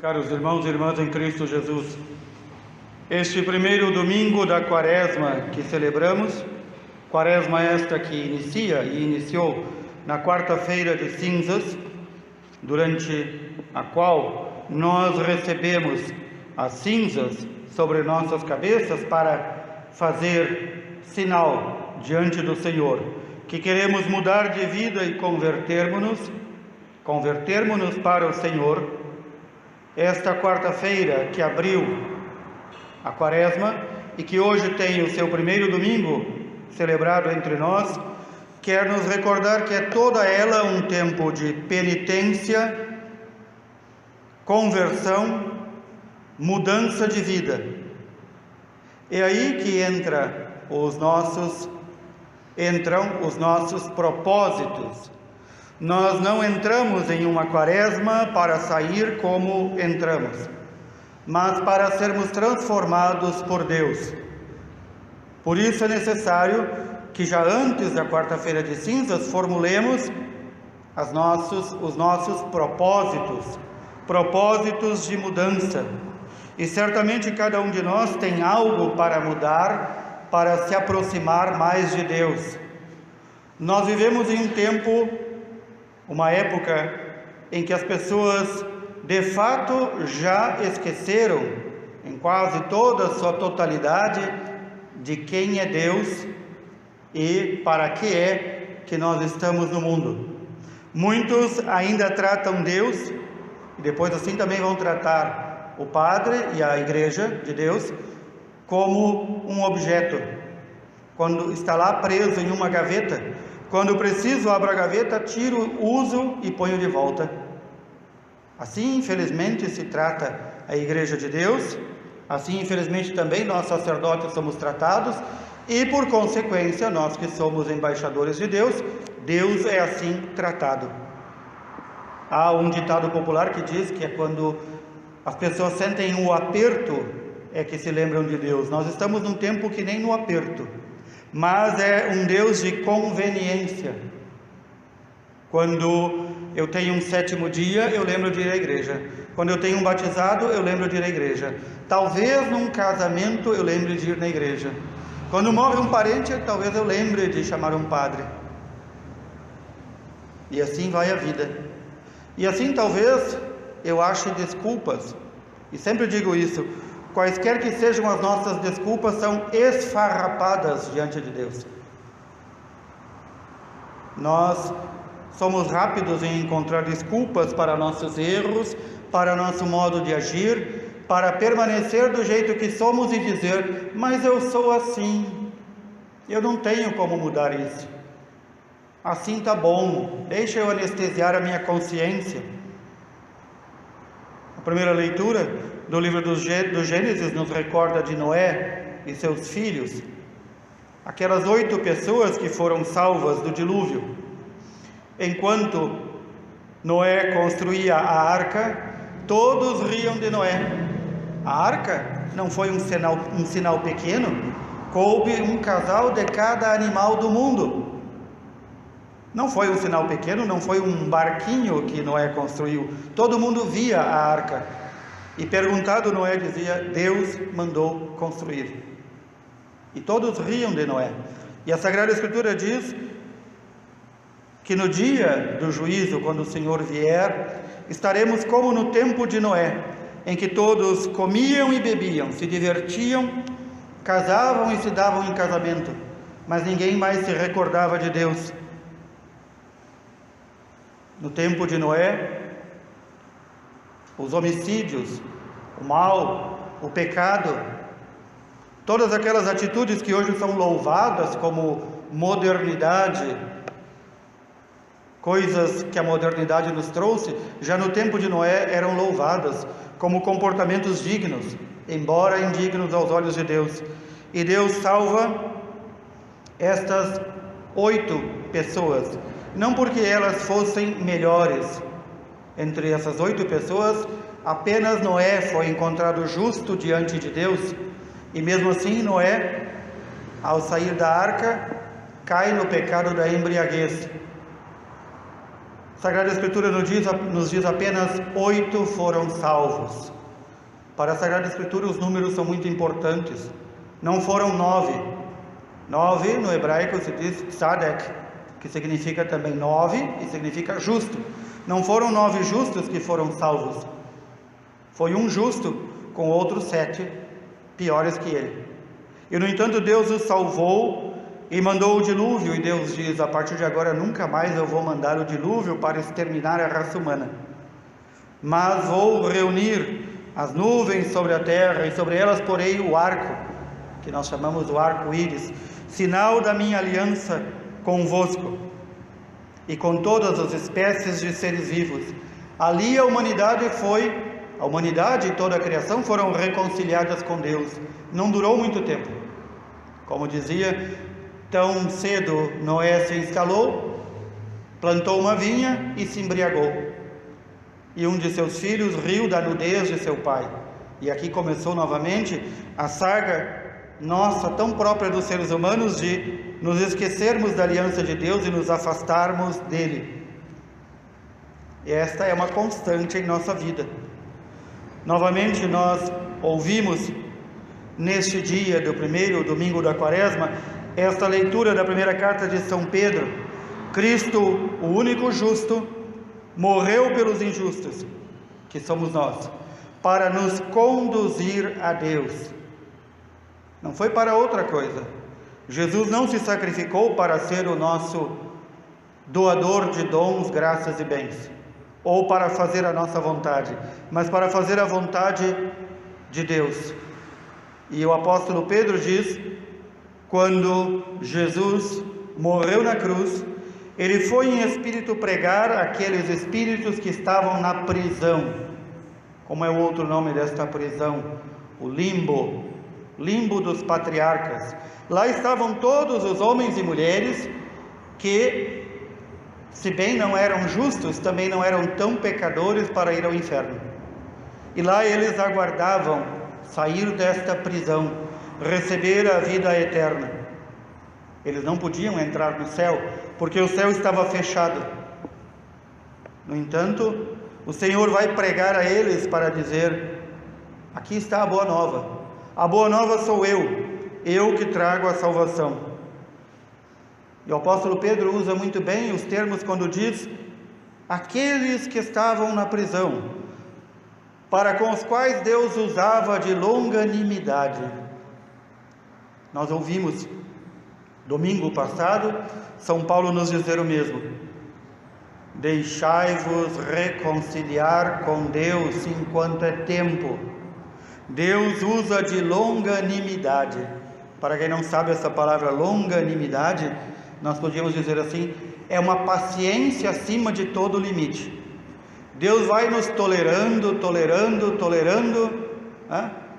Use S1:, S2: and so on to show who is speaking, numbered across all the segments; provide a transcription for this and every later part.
S1: Caros irmãos e irmãs em Cristo Jesus, este primeiro domingo da Quaresma que celebramos, Quaresma esta que inicia e iniciou na quarta-feira de cinzas, durante a qual nós recebemos as cinzas sobre nossas cabeças para fazer sinal diante do Senhor, que queremos mudar de vida e convertermos-nos para o Senhor. Esta quarta-feira que abriu a Quaresma e que hoje tem o seu primeiro domingo celebrado entre nós, quer nos recordar que é toda ela um tempo de penitência, conversão, mudança de vida. É aí que entram os nossos propósitos. Nós não entramos em uma Quaresma para sair como entramos, mas para sermos transformados por Deus. Por isso é necessário que já antes da quarta-feira de cinzas formulemos os nossos propósitos de mudança. E certamente cada um de nós tem algo para mudar, para se aproximar mais de Deus. Nós vivemos em um tempo, uma época em que as pessoas de fato já esqueceram, em quase toda a sua totalidade, de quem é Deus e para que é que nós estamos no mundo. Muitos ainda tratam Deus, e depois assim também vão tratar o Padre e a Igreja de Deus, como um objeto. Quando está lá preso em uma gaveta, quando preciso, abro a gaveta, tiro, uso e ponho de volta. Assim, infelizmente, se trata a Igreja de Deus. Assim, infelizmente, também nós sacerdotes somos tratados. E, por consequência, nós que somos embaixadores de Deus, Deus é assim tratado. Há um ditado popular que diz que é quando as pessoas sentem um aperto, é que se lembram de Deus. Nós estamos num tempo que nem no aperto, mas é um Deus de conveniência. Quando eu tenho um sétimo dia, eu lembro de ir à igreja. Quando eu tenho um batizado, eu lembro de ir à igreja. Talvez num casamento eu lembre de ir na igreja. Quando morre um parente, talvez eu lembre de chamar um padre. E assim vai a vida. E assim talvez eu ache desculpas. E sempre digo isso: quaisquer que sejam as nossas desculpas, são esfarrapadas diante de Deus. Nós somos rápidos em encontrar desculpas para nossos erros, para nosso modo de agir, para permanecer do jeito que somos e dizer: mas eu sou assim, eu não tenho como mudar isso. Assim tá bom, deixa eu anestesiar a minha consciência. A primeira leitura do livro do Gênesis nos recorda de Noé e seus filhos, aquelas 8 pessoas que foram salvas do dilúvio. Enquanto Noé construía a arca, todos riam de Noé. A arca não foi um sinal pequeno, coube um casal de cada animal do mundo. Não foi um sinal pequeno, não foi um barquinho que Noé construiu. Todo mundo via a arca. E perguntado, Noé dizia: Deus mandou construir. E todos riam de Noé. E a Sagrada Escritura diz que no dia do juízo, quando o Senhor vier, estaremos como no tempo de Noé, em que todos comiam e bebiam, se divertiam, casavam e se davam em casamento, mas ninguém mais se recordava de Deus. No tempo de Noé, os homicídios, o mal, o pecado, todas aquelas atitudes que hoje são louvadas como modernidade, coisas que a modernidade nos trouxe, já no tempo de Noé eram louvadas como comportamentos dignos, embora indignos aos olhos de Deus. E Deus salva estas 8 pessoas, não porque elas fossem melhores. Entre essas 8 pessoas, apenas Noé foi encontrado justo diante de Deus, e mesmo assim Noé, ao sair da arca, cai no pecado da embriaguez. A Sagrada Escritura nos diz apenas 8 foram salvos. Para a Sagrada Escritura os números são muito importantes. Não foram 9. 9 no hebraico se diz tzadek, que significa também 9 e significa justo. Não foram 9 justos que foram salvos. Foi um justo com outros 7 piores que ele. E no entanto Deus os salvou e mandou o dilúvio. E Deus diz: a partir de agora nunca mais eu vou mandar o dilúvio para exterminar a raça humana, mas vou reunir as nuvens sobre a terra e sobre elas porei o arco, que nós chamamos o arco-íris, sinal da minha aliança convosco e com todas as espécies de seres vivos. Ali a humanidade e toda a criação foram reconciliadas com Deus. Não durou muito tempo. Como dizia, tão cedo Noé se instalou, plantou uma vinha e se embriagou. E um de seus filhos riu da nudez de seu pai. E aqui começou novamente a saga nossa, tão própria dos seres humanos, de nos esquecermos da aliança de Deus e nos afastarmos dele. E esta é uma constante em nossa vida. Novamente nós ouvimos neste dia do primeiro domingo da Quaresma esta leitura da primeira carta de São Pedro. Cristo, o único justo, morreu pelos injustos, que somos nós, para nos conduzir a Deus. Não foi para outra coisa. Jesus não se sacrificou para ser o nosso doador de dons, graças e bens, ou para fazer a nossa vontade, mas para fazer a vontade de Deus. E o apóstolo Pedro diz, quando Jesus morreu na cruz, ele foi em espírito pregar aqueles espíritos que estavam na prisão. Como é o outro nome desta prisão? O limbo dos patriarcas. Lá estavam todos os homens e mulheres que, se bem não eram justos, também não eram tão pecadores para ir ao inferno. E lá eles aguardavam sair desta prisão, receber a vida eterna. Eles não podiam entrar no céu, porque o céu estava fechado. No entanto, o Senhor vai pregar a eles para dizer: aqui está a boa nova. A boa nova sou eu que trago a salvação. E o apóstolo Pedro usa muito bem os termos quando diz: aqueles que estavam na prisão, para com os quais Deus usava de longanimidade. Nós ouvimos domingo passado São Paulo nos dizer o mesmo: deixai-vos reconciliar com Deus enquanto é tempo. Deus usa de longanimidade. Para quem não sabe essa palavra longanimidade, nós podíamos dizer assim: é uma paciência acima de todo limite. Deus vai nos tolerando.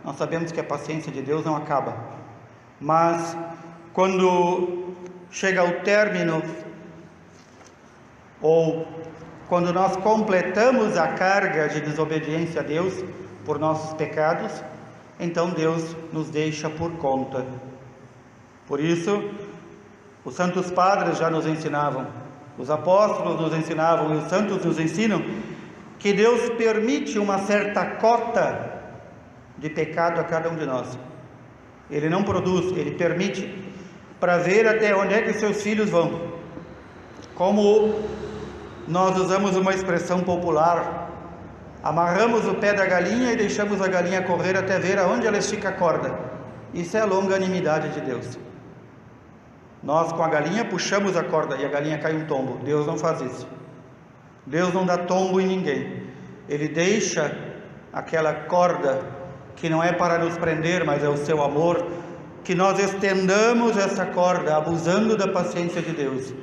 S1: Nós sabemos que a paciência de Deus não acaba, mas quando chega ao término, ou quando nós completamos a carga de desobediência a Deus por nossos pecados, então Deus nos deixa por conta. Por isso, os santos padres já nos ensinavam, os apóstolos nos ensinavam e os santos nos ensinam que Deus permite uma certa cota de pecado a cada um de nós. Ele não produz, Ele permite, para ver até onde é que seus filhos vão. Como nós usamos uma expressão popular: amarramos o pé da galinha e deixamos a galinha correr até ver aonde ela estica a corda. Isso é a longanimidade de Deus. Nós com a galinha puxamos a corda e a galinha cai um tombo. Deus não faz isso. Deus não dá tombo em ninguém. Ele deixa aquela corda que não é para nos prender, mas é o seu amor, que nós estendamos essa corda, abusando da paciência de Deus.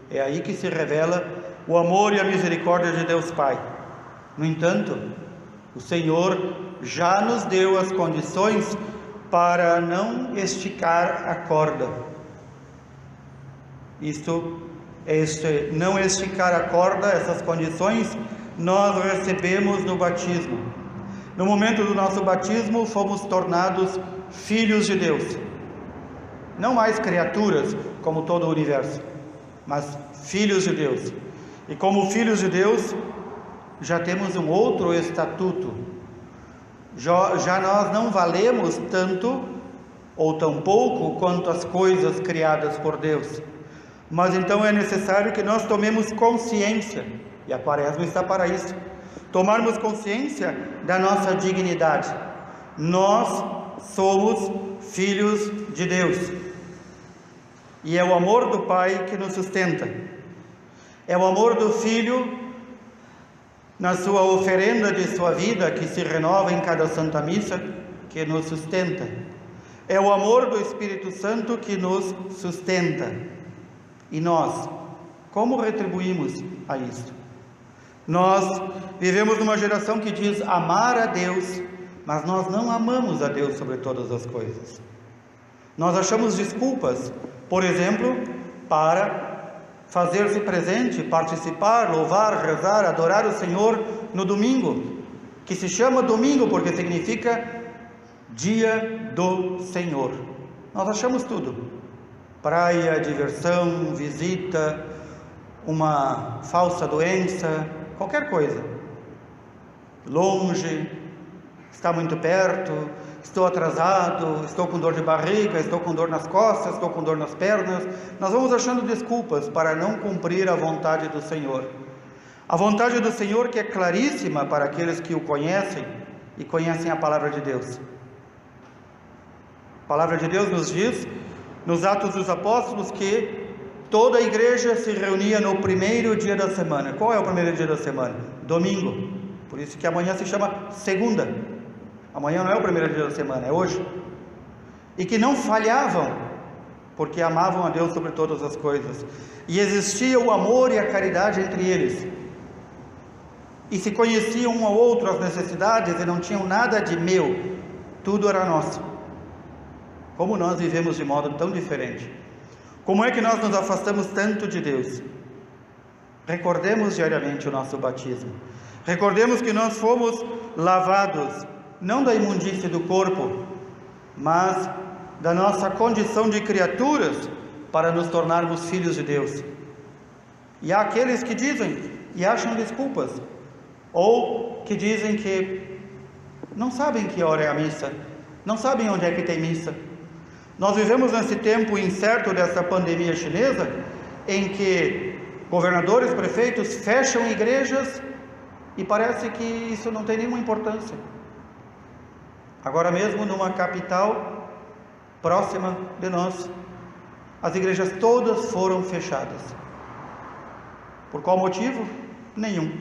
S1: É aí que se revela o amor e a misericórdia de Deus Pai. No entanto, o Senhor já nos deu as condições para não esticar a corda. Não esticar a corda, essas condições, nós recebemos no batismo. No momento do nosso batismo, fomos tornados filhos de Deus. Não mais criaturas, como todo o universo, mas filhos de Deus. E como filhos de Deus, já temos um outro estatuto. Já nós não valemos tanto ou tão pouco quanto as coisas criadas por Deus. Mas então é necessário que nós tomemos consciência, e a Quaresma está para isso, tomarmos consciência da nossa dignidade. Nós somos filhos de Deus, e é o amor do Pai que nos sustenta, é o amor do Filho na sua oferenda de sua vida, que se renova em cada Santa Missa, que nos sustenta, é o amor do Espírito Santo que nos sustenta. E nós, como retribuímos a isso? Nós vivemos numa geração que diz amar a Deus, mas nós não amamos a Deus sobre todas as coisas. Nós achamos desculpas, por exemplo, para fazer-se presente, participar, louvar, rezar, adorar o Senhor no domingo, que se chama domingo porque significa dia do Senhor. Nós achamos tudo: praia, diversão, visita, uma falsa doença, qualquer coisa. Longe, está muito perto, estou atrasado, estou com dor de barriga, estou com dor nas costas, estou com dor nas pernas. Nós vamos achando desculpas para não cumprir a vontade do Senhor. A vontade do Senhor, que é claríssima para aqueles que o conhecem e conhecem a palavra de Deus. A palavra de Deus nos diz, nos Atos dos Apóstolos, que toda a igreja se reunia no primeiro dia da semana. Qual é o primeiro dia da semana? Domingo. Por isso que amanhã se chama segunda. Amanhã não é o primeiro dia da semana, é hoje. E que não falhavam, porque amavam a Deus sobre todas as coisas. E existia o amor e a caridade entre eles. E se conheciam um ao outro as necessidades, e não tinham nada de meu, tudo era nosso. Como nós vivemos de modo tão diferente? Como é que nós nos afastamos tanto de Deus? Recordemos diariamente o nosso batismo. Recordemos que nós fomos lavados, não da imundície do corpo, mas da nossa condição de criaturas, para nos tornarmos filhos de Deus. E há aqueles que dizem e acham desculpas, ou que dizem que não sabem que hora é a missa, não sabem onde é que tem missa. Nós vivemos nesse tempo incerto dessa pandemia chinesa, em que governadores, prefeitos fecham igrejas e parece que isso não tem nenhuma importância. Agora mesmo, numa capital próxima de nós, as igrejas todas foram fechadas. Por qual motivo? Nenhum.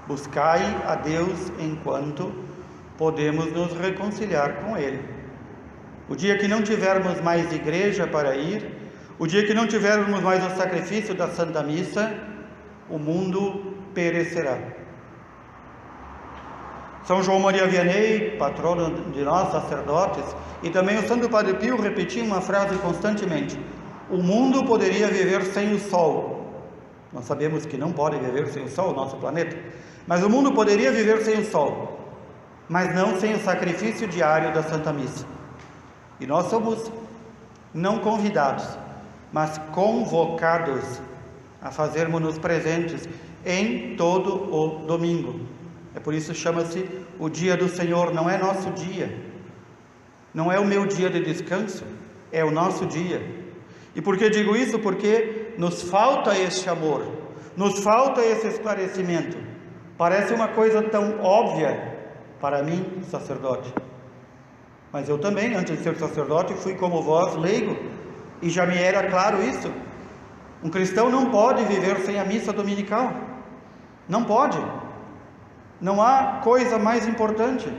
S1: Buscai a Deus enquanto podemos nos reconciliar com Ele. O dia que não tivermos mais igreja para ir, o dia que não tivermos mais o sacrifício da Santa Missa, o mundo perecerá. São João Maria Vianney, patrono de nós, sacerdotes, e também o Santo Padre Pio repetiam uma frase constantemente: o mundo poderia viver sem o Sol. Nós sabemos que não pode viver sem o Sol, o nosso planeta, mas o mundo poderia viver sem o Sol, mas não sem o sacrifício diário da Santa Missa. E nós somos não convidados, mas convocados a fazermos-nos presentes em todo o domingo. É por isso que chama-se o dia do Senhor. Não é nosso dia, não é o meu dia de descanso, é o nosso dia. E por que digo isso? Porque nos falta este amor, nos falta esse esclarecimento. Parece uma coisa tão óbvia para mim, sacerdote, mas eu também, antes de ser sacerdote, fui como vós, leigo, e já me era claro isso. Um cristão não pode viver sem a missa dominical, não pode. Não há coisa mais importante,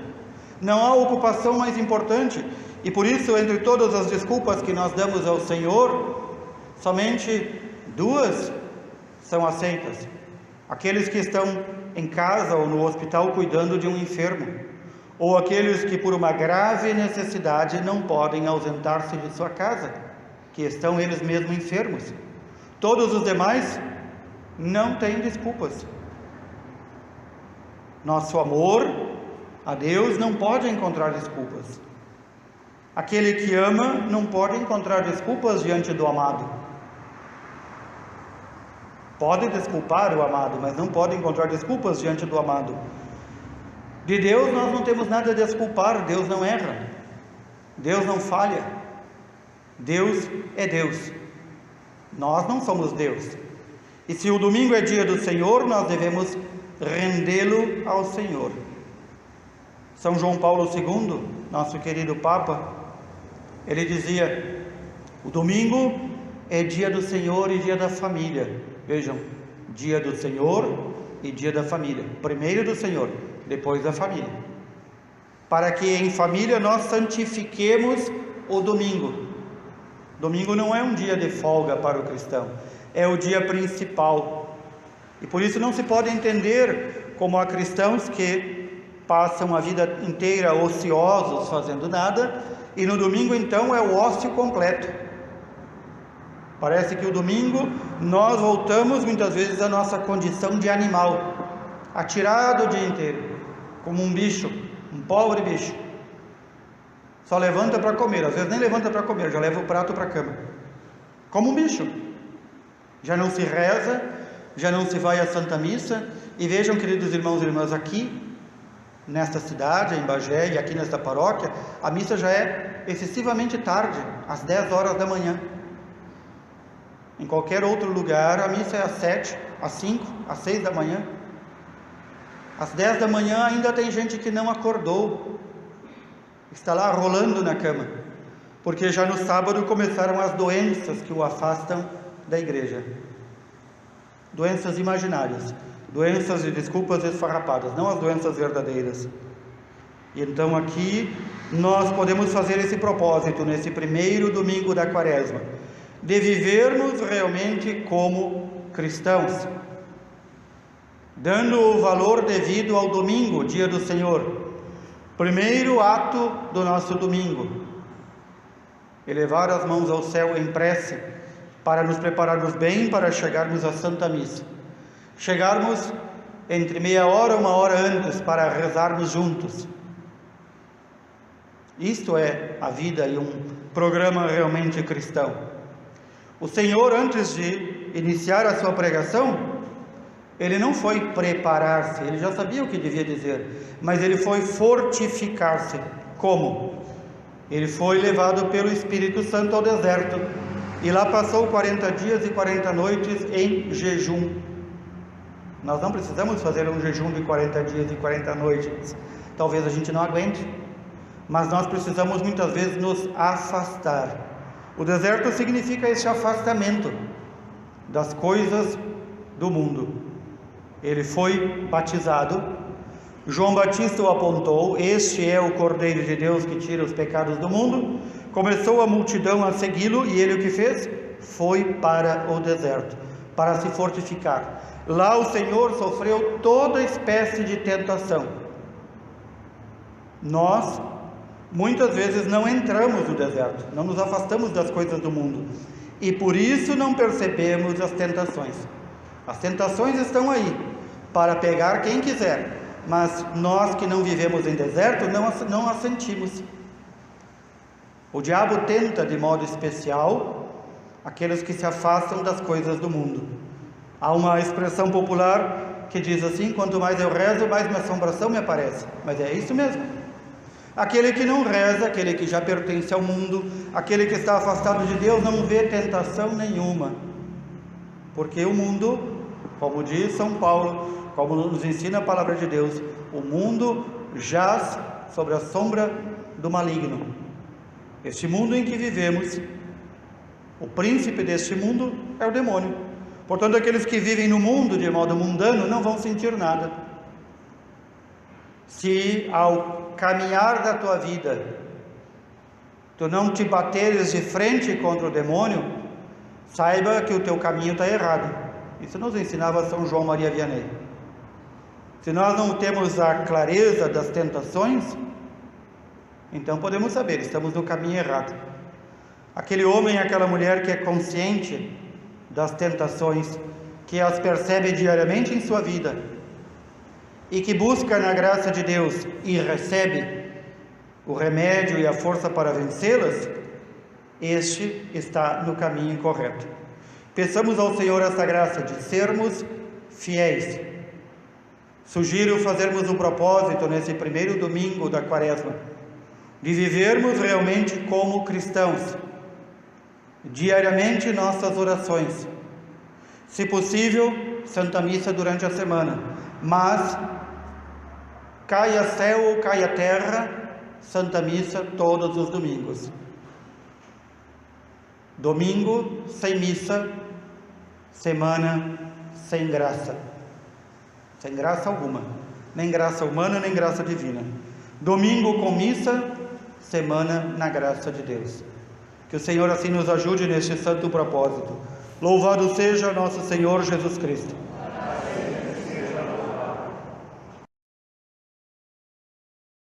S1: não há ocupação mais importante. E por isso, entre todas as desculpas que nós damos ao Senhor, somente duas são aceitas: aqueles que estão em casa ou no hospital cuidando de um enfermo, ou aqueles que por uma grave necessidade não podem ausentar-se de sua casa, que estão eles mesmos enfermos. Todos os demais não têm desculpas. Nosso amor a Deus não pode encontrar desculpas. Aquele que ama não pode encontrar desculpas diante do amado. Pode desculpar o amado, mas não pode encontrar desculpas diante do amado. De Deus nós não temos nada a desculpar. Deus não erra, Deus não falha, Deus é Deus, nós não somos Deus. E se o domingo é dia do Senhor, nós devemos rendê-lo ao Senhor. São João Paulo II, nosso querido Papa, ele dizia: o domingo é dia do Senhor e dia da família. Vejam, dia do Senhor e dia da família. Primeiro do Senhor, depois da família. Para que em família nós santifiquemos o domingo. Domingo não é um dia de folga para o cristão, é o dia principal. E por isso não se pode entender como há cristãos que passam a vida inteira ociosos, fazendo nada, e no domingo então é o ócio completo. Parece que o domingo nós voltamos muitas vezes à nossa condição de animal, atirado o dia inteiro, como um bicho, um pobre bicho. Só levanta para comer, às vezes nem levanta para comer, já leva o prato para a cama, como um bicho. Já não se reza, já não se vai à Santa Missa. E vejam, queridos irmãos e irmãs, aqui nesta cidade, em Bagé, e aqui nesta paróquia, a missa já é excessivamente tarde, às 10 horas da manhã. Em qualquer outro lugar, a missa é às 7, às 5, às 6 da manhã. Às 10 da manhã ainda tem gente que não acordou, está lá rolando na cama, porque já no sábado começaram as doenças que o afastam da igreja. Doenças imaginárias, doenças de desculpas esfarrapadas, não as doenças verdadeiras. E então aqui nós podemos fazer esse propósito, nesse primeiro domingo da Quaresma, de vivermos realmente como cristãos, dando o valor devido ao domingo, dia do Senhor, primeiro ato do nosso domingo, elevar as mãos ao céu em prece, para nos prepararmos bem para chegarmos à Santa Missa, chegarmos entre meia hora e uma hora antes para rezarmos juntos. Isto é a vida e um programa realmente cristão. O Senhor, antes de iniciar a sua pregação, ele não foi preparar-se, ele já sabia o que devia dizer, mas ele foi fortificar-se. Como? Ele foi levado pelo Espírito Santo ao deserto, e lá passou 40 dias e 40 noites em jejum. Nós não precisamos fazer um jejum de 40 dias e 40 noites, talvez a gente não aguente, mas nós precisamos muitas vezes nos afastar. O deserto significa esse afastamento das coisas do mundo. Ele foi batizado, João Batista o apontou: este é o Cordeiro de Deus que tira os pecados do mundo. Começou a multidão a segui-lo, e ele o que fez? Foi para o deserto, para se fortificar. Lá o Senhor sofreu toda espécie de tentação. Nós muitas vezes não entramos no deserto, não nos afastamos das coisas do mundo, e por isso não percebemos as tentações. As tentações estão aí para pegar quem quiser, mas nós que não vivemos em deserto não as sentimos. O diabo tenta de modo especial aqueles que se afastam das coisas do mundo. Há uma expressão popular que diz assim: quanto mais eu rezo, mais minha assombração me aparece. Mas é isso mesmo. Aquele que não reza, aquele que já pertence ao mundo, aquele que está afastado de Deus, não vê tentação nenhuma, porque o mundo, como diz São Paulo, como nos ensina a palavra de Deus, o mundo jaz sobre a sombra do maligno. Este mundo em que vivemos, o príncipe deste mundo é o demônio. Portanto, aqueles que vivem no mundo de modo mundano não vão sentir nada. Se ao caminhar da tua vida tu não te bateres de frente contra o demônio, saiba que o teu caminho está errado. Isso nos ensinava São João Maria Vianney. Se nós não temos a clareza das tentações, então podemos saber, estamos no caminho errado. Aquele homem, aquela mulher que é consciente das tentações, que as percebe diariamente em sua vida, e que busca na graça de Deus e recebe o remédio e a força para vencê-las, este está no caminho correto. Peçamos ao Senhor essa graça de sermos fiéis. Sugiro fazermos um propósito nesse primeiro domingo da Quaresma, de vivermos realmente como cristãos, diariamente nossas orações, se possível, Santa Missa durante a semana, mas caia céu ou caia terra, Santa Missa todos os domingos. Domingo sem missa, semana sem graça. Sem graça alguma, nem graça humana, nem graça divina. Domingo com missa, semana na graça de Deus. Que o Senhor assim nos ajude neste santo propósito. Louvado seja nosso Senhor Jesus Cristo.